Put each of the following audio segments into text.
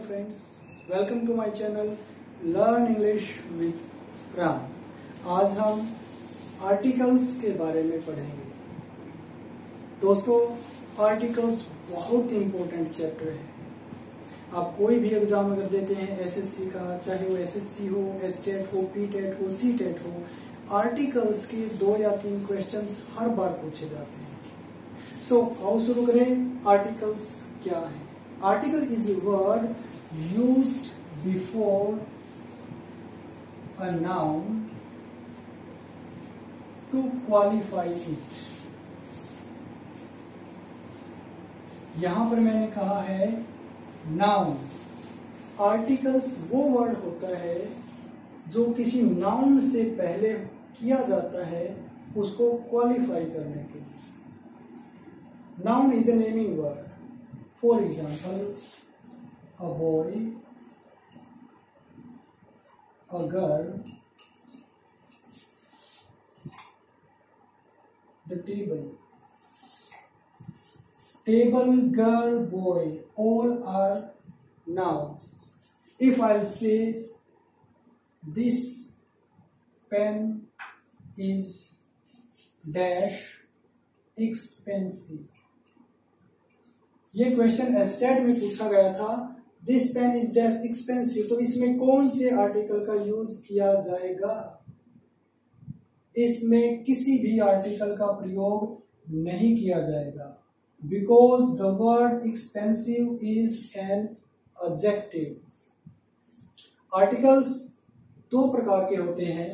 friends, welcome to my channel Learn English with Ram. आज हम articles के बारे में पढ़ेंगे। दोस्तों, आर्टिकल्स बहुत इंपॉर्टेंट चैप्टर है। आप कोई भी एग्जाम अगर देते हैं एसएससी का, चाहे वो एसएससी हो, एसटेट हो, पीटेट हो, सीटेट हो, आर्टिकल्स के 2 या 3 क्वेश्चंस हर बार पूछे जाते हैं। सो आओ शुरू करें। आर्टिकल्स क्या है? Article is a word used before a noun to qualify it। यहां पर मैंने कहा है नाउन। आर्टिकल्स वो वर्ड होता है जो किसी नाउन से पहले किया जाता है उसको क्वालिफाई करने के लिए। Noun is a naming word. For example, a boy, a girl, the table. Table, girl, boy, all are nouns. If I'll say this pen is dash expensive, ये क्वेश्चन एस्टेट में पूछा गया था, this pen is dash expensive, तो इसमें कौन से article का यूज किया जाएगा? इसमें किसी भी आर्टिकल का प्रयोग नहीं किया जाएगा, because the word expensive is an adjective. Articles 2 प्रकार के होते हैं।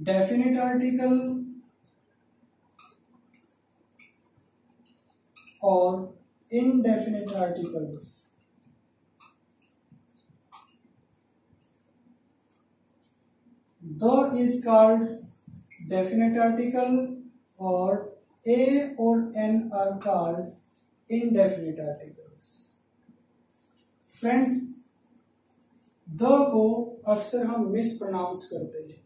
डेफिनेट आर्टिकल और indefinite articles। The is called definite article और a और n are called indefinite articles। Friends, the को अक्सर हम मिसप्रोनाउंस करते हैं।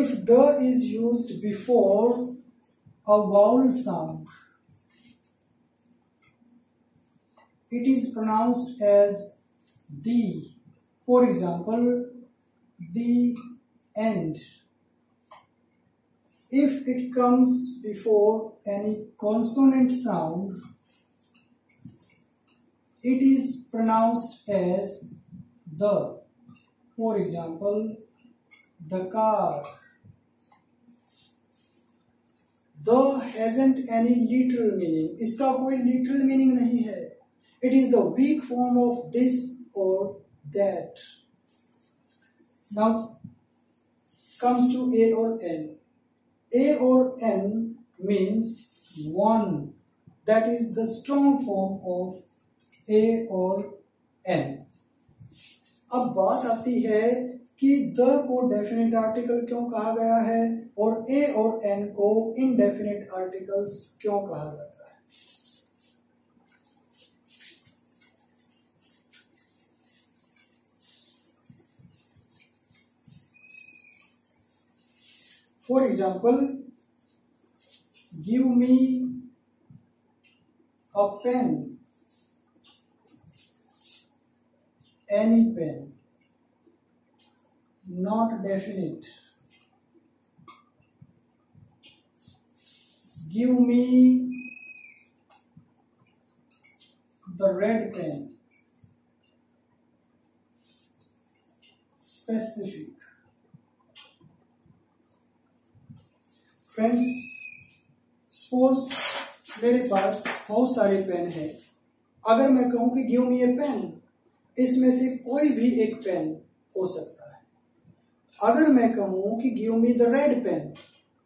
If the is used before a vowel sound, it is pronounced as the. For example, the end. If it comes before any consonant sound, it is pronounced as the. For example, the car. The hasn't any literal meaning. इसका कोई literal meaning नहीं है। It is the weak form of this or that. Now comes to a or n. A or n means one. That is the strong form of a or n. अब बात आती है कि the को definite article क्यों कहा गया है और a और n को indefinite articles क्यों कहा जाता है। For example, give me a pen, any pen, not definite. Give me the red pen, specific. Friends, suppose मेरे पास बहुत सारे पेन है। अगर मैं कहूं कि गिव मी ए पेन, इसमें से कोई भी एक पेन हो सकता है। अगर मैं कहूं कि give me the red pen,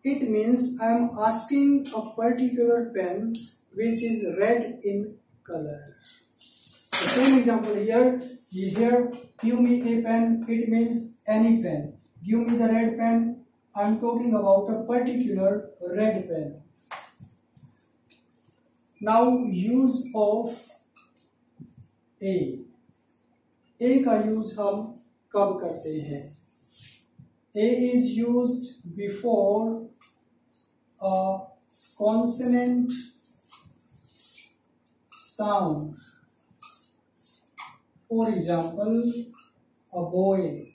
it means I am asking a particular pen which is red in colour. Same example here give me a pen, it means any pen. Give me the red pen, I'm talking about a particular red pen. Now use of a. A का use हम कब करते हैं? A is used before a consonant sound. For example, a boy,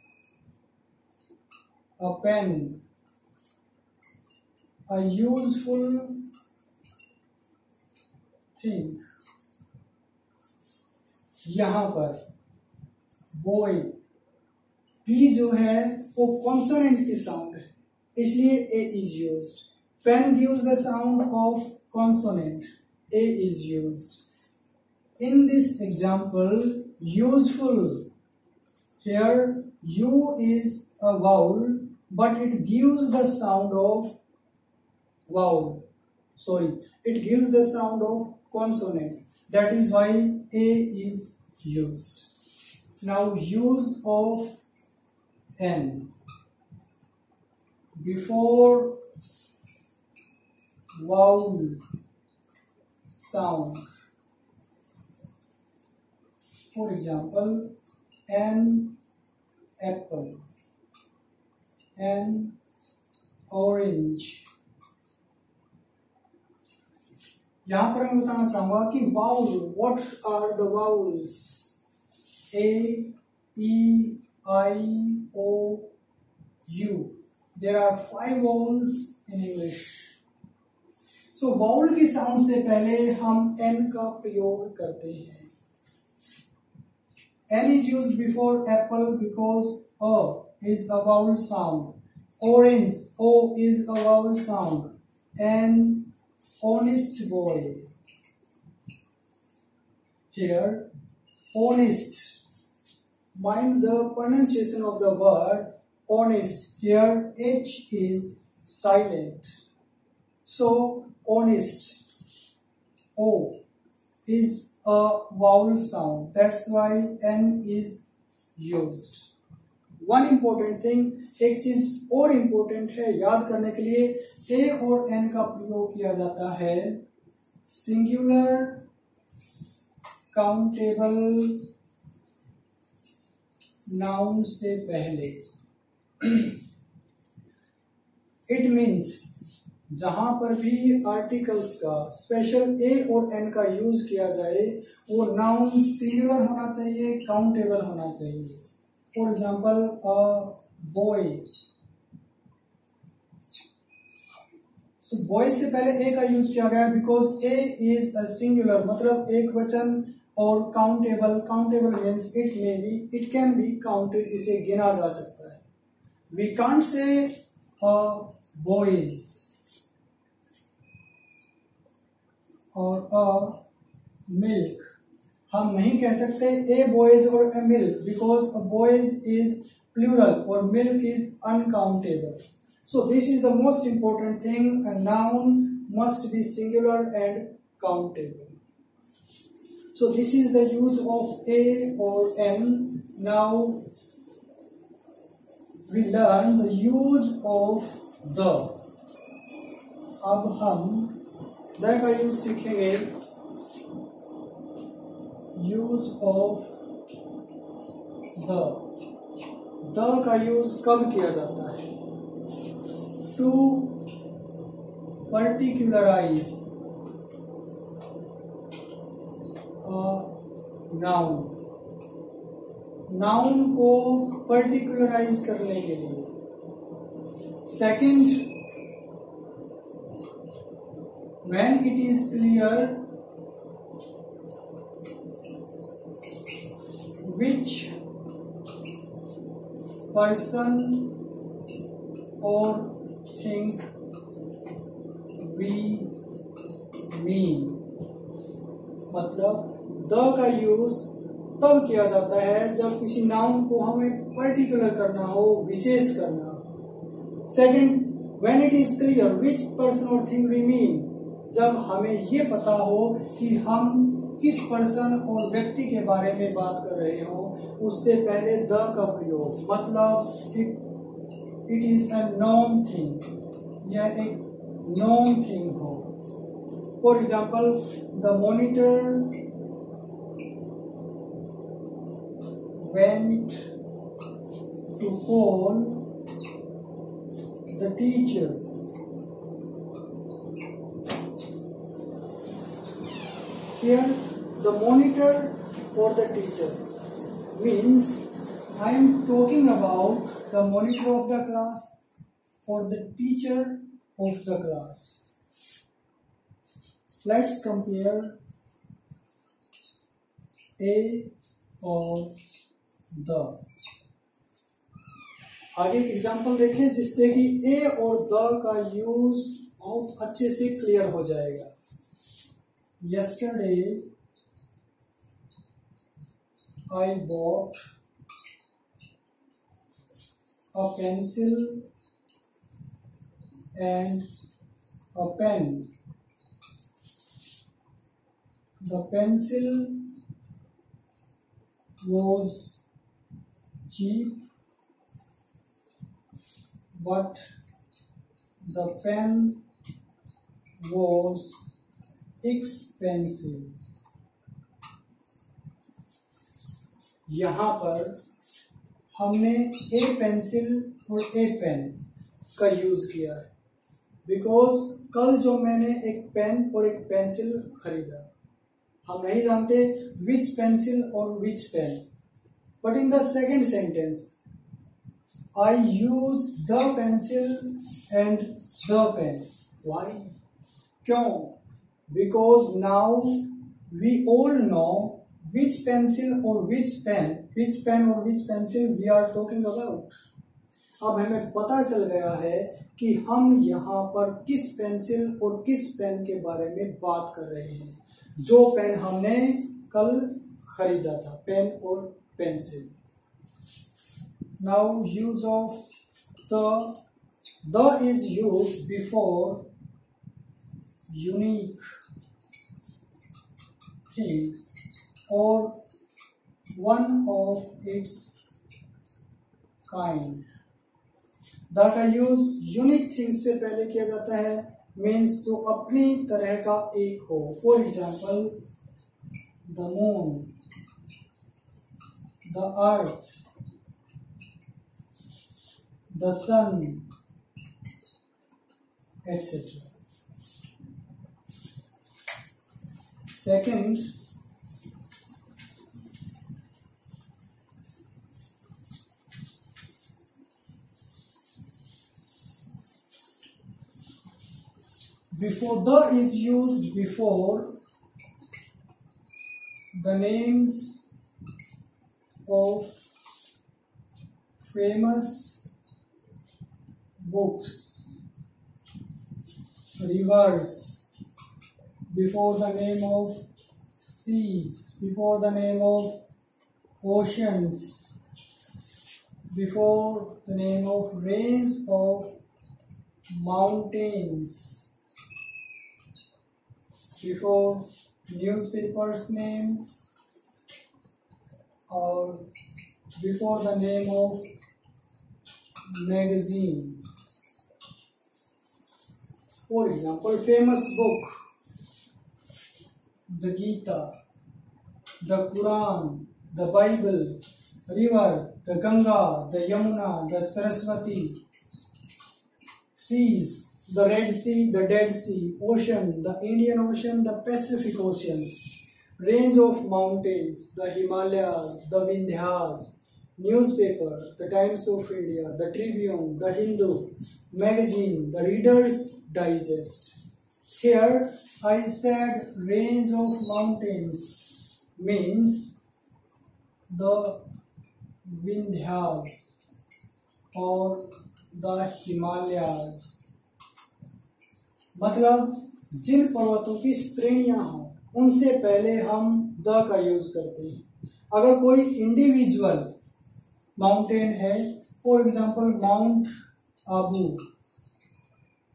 a pen, a useful thing. यहाँ पर boy P जो है वो कॉन्सोनेंट की साउंड है, इसलिए A is used. Pen gives the sound of consonant. A is used. In this example, useful. Here U is a vowel, but it gives the sound of vowel. Sorry, it gives the sound of consonant. That is why A is used. Now use of N before vowel sound. For example, an apple, an orange. यहाँ पर मैं बताना चाहूंगा कि vowel, what are the vowels? A, E, I, O, U. There are 5 vowels in English. So vowel की sound से पहले हम N का प्रयोग करते हैं. N is used before apple because A is a vowel sound. Orange, O is a vowel sound. An honest boy. Here, honest. Mind the pronunciation of the word honest. Here, H is silent. So, honest. O is a vowel sound. That's why N is used. One important thing, एक चीज और important है याद करने के लिए, A और N का प्रयोग किया जाता है singular countable noun से पहले. It means जहां पर भी आर्टिकल्स का स्पेशल A और N का यूज किया जाए वो नाउन सिंगुलर होना चाहिए, काउंटेबल होना चाहिए. For example a boy. So boy से पहले A का यूज किया गया because A is a singular, मतलब एक वचन, और countable means it can be counted, इसे गिना जा सकता है. वी कांट से बॉयज और अ मिल्क. हम नहीं कह सकते ए बॉयज और a milk because boys is plural और milk is uncountable. So this is the most important thing, a noun must be singular and countable. So this is the use of A or N. Now we learn the use of the. अब हम the का use सीखेंगे. Use of the का use कब किया जाता है? To particularize noun को पर्टिकुलराइज करने के लिए. Second, when it is clear which person or thing we mean. मतलब द का यूज तब किया जाता है जब किसी नाउन को हमें पर्टिकुलर करना हो, विशेष करना हो. Second, when it is clear which person और थिंग वी मीन, जब हमें ये पता हो कि हम किस पर्सन और व्यक्ति के बारे में बात कर रहे हो, उससे पहले द का प्रयोग. मतलब it is a known thing, यह एक नोन थिंग हो. For example, the monitor went to call the teacher. Here, the monitor or the teacher means I am talking about the monitor of the class or the teacher of the class. Let's compare a और the. आगे एक example देखें जिससे कि ए और the का use बहुत अच्छे से क्लियर हो जाएगा. Yesterday I bought a pencil and a pen. The pencil was cheap, but the pen was expensive. यहाँ पर हमने ए पेंसिल और ए पेन का यूज किया है बिकॉज कल जो मैंने एक पेन और एक पेंसिल खरीदा, हम नहीं जानते विच पेंसिल और which pen, but in the second sentence I use the pencil and the pen. Why? क्यों? Because now we all know which pencil or which pen or which pencil we are talking about. अब हमें पता चल गया है कि हम यहाँ पर किस पेंसिल और किस पेन के बारे में बात कर रहे हैं, जो पेन हमने कल खरीदा था, पेन और pencil. Now use of the is used before unique things or one of its kind. The का यूज यूनिक थिंग्स से पहले किया जाता है, मीन्स जो अपनी तरह का एक हो. For example the moon, the earth, the sun, etc. Second, before the is used before the names of famous books, rivers, before the name of seas, before the name of oceans, before the name of range of mountains, before newspaper's name, or before the name of magazine. For example, famous book, the Gita, the Quran, the Bible, river, the Ganga, the Yamuna, the Saraswati, seas, the Red Sea, the Dead Sea, ocean, the Indian Ocean, the Pacific Ocean, range of mountains, the Himalayas, the Vindhyas, newspaper, the Times of India, the Tribune, the Hindu, magazine, the Reader's Digest. Here I said range of mountains means the Vindhyas or the Himalayas. मतलब जिन पर्वतों की श्रेणियां हों उनसे पहले हम the का use करते हैं. अगर कोई इंडिविजुअल माउंटेन है, फॉर एग्जाम्पल माउंट आबू,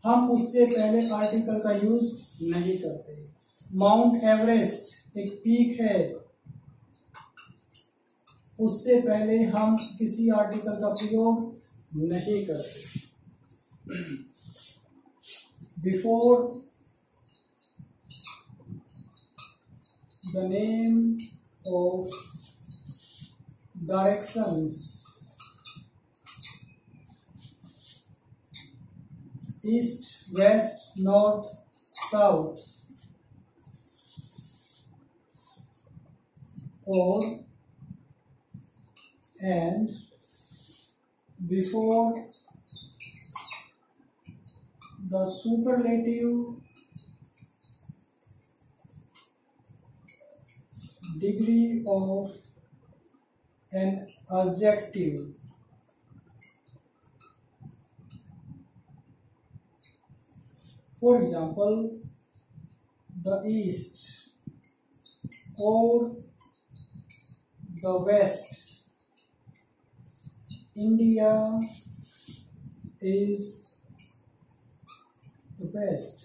हम उससे पहले आर्टिकल का यूज नहीं करते. माउंट एवरेस्ट एक पीक है, उससे पहले हम किसी आर्टिकल का प्रयोग नहीं करते. Before the name of directions, east, west, north, south, or and before the superlative degree of an adjective. For example, the East or the West. India is the best.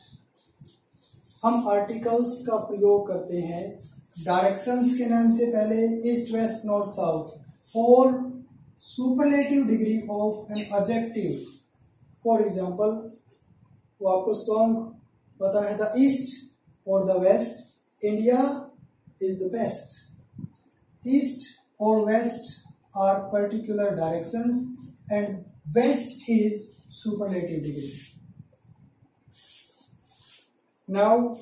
हम आर्टिकल्स का प्रयोग करते हैं directions के नाम से पहले east west north south और superlative degree of an adjective. For example, वो आपको सॉन्ग पता है, द ईस्ट और the west, India is the best. East और west are particular directions and west is superlative degree. Now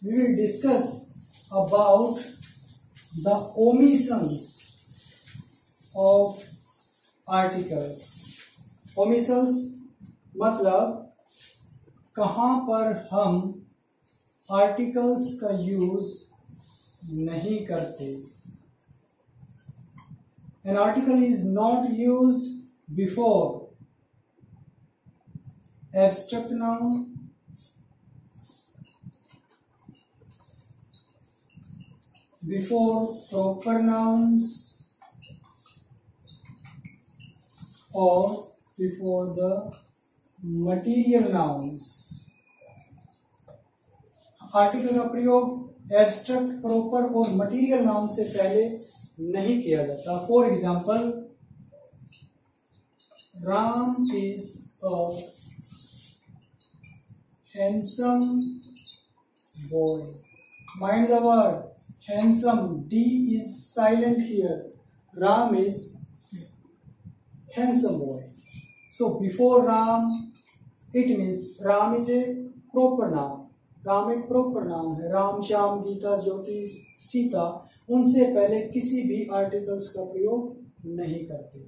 we will discuss about the omissions of articles. Omissions मतलब कहाँ पर हम articles का यूज नहीं करते. An article is not used before abstract noun, before proper nouns, or before the material nouns. Article का प्रयोग abstract, proper और मटीरियल नाउन से पहले नहीं किया जाता. For example, Ram is a handsome boy. Mind the word handsome. D is silent here. Ram is handsome boy. So before Ram, it means Ram is a proper noun. Ram एक proper noun है. राम, श्याम, गीता, ज्योति, सीता, उनसे पहले किसी भी articles का प्रयोग नहीं करते.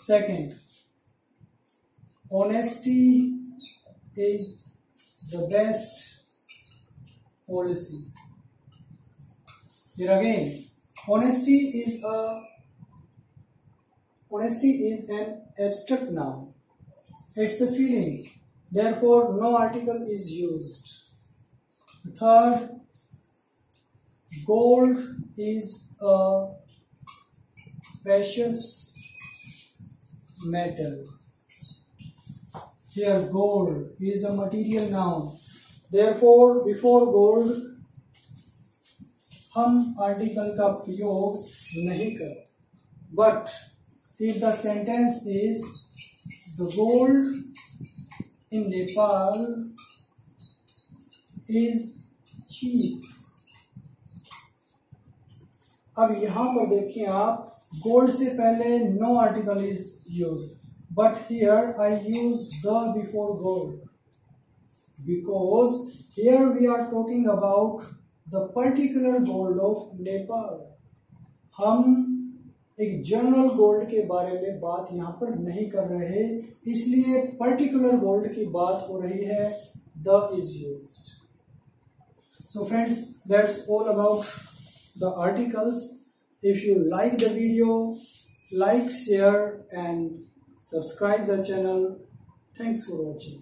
Second, honesty is the best policy. Here again, honesty is an abstract noun. It's a feeling. Therefore, no article is used. The third, gold is a precious metal. Here, gold is a material noun. Therefore, before gold हम article का प्रयोग नहीं करते. But if the sentence is the gold in Nepal is cheap. अब यहां पर देखिए आप, गोल्ड से पहले no article is use, but here I use the before gold because here we are talking about the particular gold of Nepal. हम एक general gold के बारे में बात यहाँ पर नहीं कर रहे, इसलिए पर्टिकुलर गोल्ड की बात हो रही है. The is used. So friends, that's all about the articles. If you like the video, like, share and subscribe the channel. Thanks for watching.